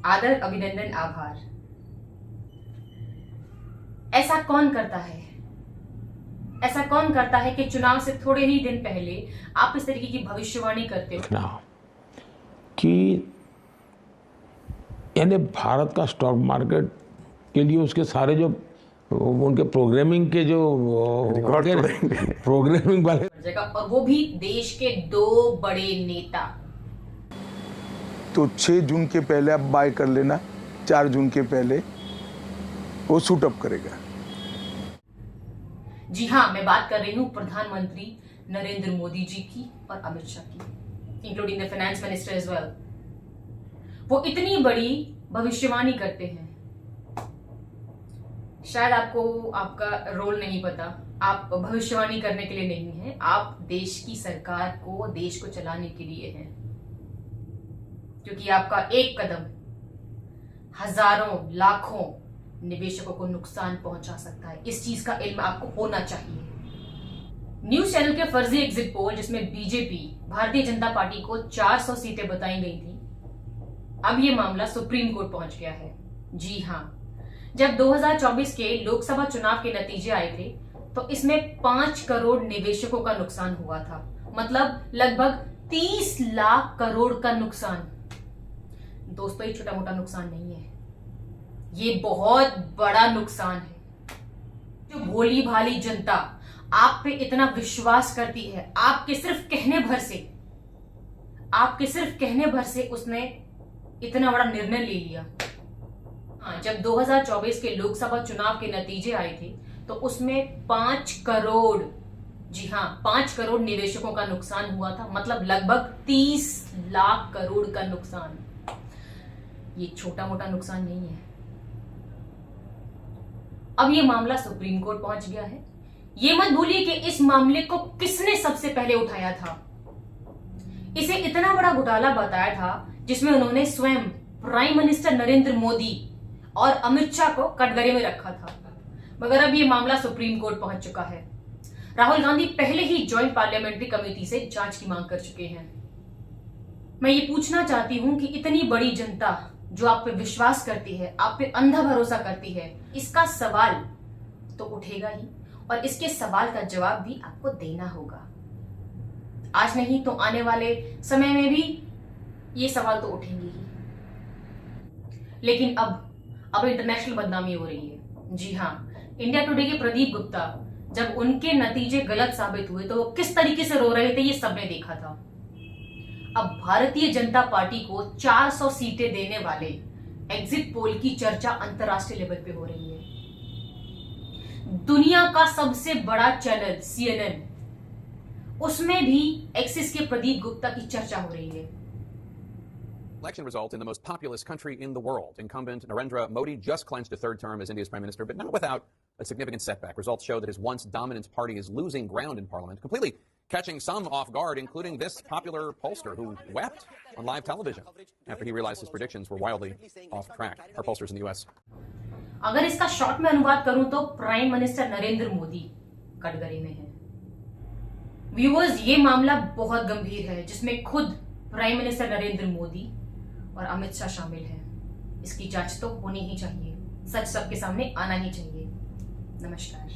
आदर, अभिनंदन, आभार। ऐसा कौन करता है, ऐसा कौन करता है कि चुनाव से थोड़े ही दिन पहले आप इस तरीके की भविष्यवाणी करते हो ना कि यानी भारत का स्टॉक मार्केट के लिए उसके सारे जो उनके प्रोग्रामिंग के जो प्रोग्रामिंग वाले जगह, और वो भी देश के 2 बड़े नेता। तो 6 जून के पहले आप बाय कर लेना, 4 जून के पहले वो सूट अप करेगा। जी हाँ, मैं बात कर रही हूँ प्रधानमंत्री नरेंद्र मोदी जी की और अमित शाह की, including the finance minister as well. वो इतनी बड़ी भविष्यवाणी करते हैं, शायद आपको आपका रोल नहीं पता। आप भविष्यवाणी करने के लिए नहीं है, आप देश की सरकार को, देश को चलाने के लिए हैं, क्योंकि आपका एक कदम हजारों लाखों निवेशकों को नुकसान पहुंचा सकता है। इस चीज का इल्म आपको होना चाहिए। न्यूज चैनल के फर्जी एग्जिट पोल जिसमें बीजेपी, भारतीय जनता पार्टी को 400 सीटें बताई गई थी, अब ये मामला सुप्रीम कोर्ट पहुंच गया है। जी हां, जब 2024 के लोकसभा चुनाव के नतीजे आए थे तो इसमें 5 करोड़ निवेशकों का नुकसान हुआ था, मतलब लगभग 30 लाख करोड़ का नुकसान। दोस्तों, ये छोटा मोटा नुकसान नहीं है, ये बहुत बड़ा नुकसान है। जो भोली भाली जनता आप पे इतना विश्वास करती है, आपके सिर्फ कहने भर से उसने इतना बड़ा निर्णय ले लिया। हाँ, जब 2024 के लोकसभा चुनाव के नतीजे आए थे तो उसमें 5 करोड़, जी हाँ 5 करोड़ निवेशकों का नुकसान हुआ था, मतलब लगभग 30 लाख करोड़ का नुकसान। ये छोटा मोटा नुकसान नहीं है। अब ये मामला सुप्रीम कोर्ट पहुंच गया है। ये मत भूलिए कि इस मामले को किसने सबसे पहले उठाया था। इसे इतना बड़ा घोटाला बताया था जिसमें उन्होंने स्वयं प्राइम मिनिस्टर नरेंद्र मोदी और अमित शाह को कटघरे में रखा था। मगर अब ये मामला सुप्रीम कोर्ट पहुंच चुका है। राहुल गांधी पहले ही ज्वाइंट पार्लियामेंट्री कमेटी से जांच की मांग कर चुके हैं। मैं ये पूछना चाहती हूं कि इतनी बड़ी जनता जो आप पे विश्वास करती है, आप पे अंधा भरोसा करती है, इसका सवाल तो उठेगा ही, और इसके सवाल का जवाब भी आपको देना होगा। आज नहीं तो आने वाले समय में भी ये सवाल तो उठेंगे ही। लेकिन अब इंटरनेशनल बदनामी हो रही है। जी हाँ, इंडिया टुडे के प्रदीप गुप्ता, जब उनके नतीजे गलत साबित हुए तो वो किस तरीके से रो रहे थे, ये सबने देखा था। अब भारतीय जनता पार्टी को 400 सीटें देने वाले एग्जिट पोल की चर्चा अंतरराष्ट्रीय लेवल पे हो रही है। दुनिया का सबसे बड़ा चैनल CNN, उसमें भी एक्सिस के प्रदीप गुप्ता की चर्चा हो रही है। Election result in the most populous country in the world. Incumbent Narendra Modi just clinched a 3rd term as India's prime minister, but not without a significant setback. Results show that his once dominant party is losing ground in parliament, completely catching some off guard, including this popular pollster who wept on live television after he realized his predictions were wildly off track. Our pollsters in the US. अगर इसका short में अनुवाद करूं तो prime minister Narendra Modi कटघरे में है। Viewers, ये मामला बहुत गंभीर है जिसमें खुद प्राइम मिनिस्टर नरेंद्र मोदी और अमित शाह शामिल हैं। इसकी जांच तो होनी ही चाहिए, सच सबके सामने आना ही चाहिए। नमस्कार।